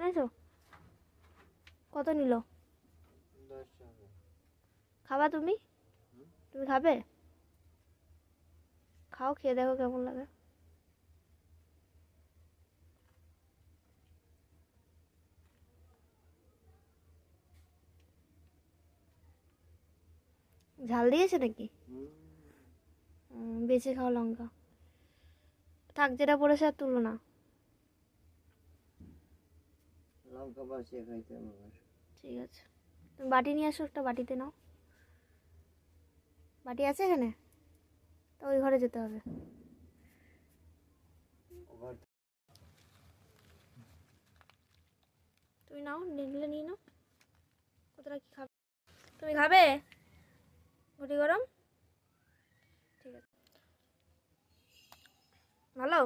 এনেছো? কত নিল? 10 টাকা। খাবা তুমি? তুমি খাবে? খাও, খেয়ে দেখো কেমন লাগে। ঝাল দিয়েছে নাকি? বেছে খাও লঙ্কা। থাক, যেটা পড়েছে আর তুলো না। লঙ্কা বাছিয়ে খাইতে আমার। ঠিক আছে, তুমি বাটি নিয়ে আসো, একটা বাটিতে নাও। বাটি আছে এখানে? তো ওই ঘরে যেতে হবে। তুমি নাও, নিলে নিয়ে নাও। কতটা কি খাবে? তুমি খাবে ঘটি গরম? ঠিক আছে, ভালো।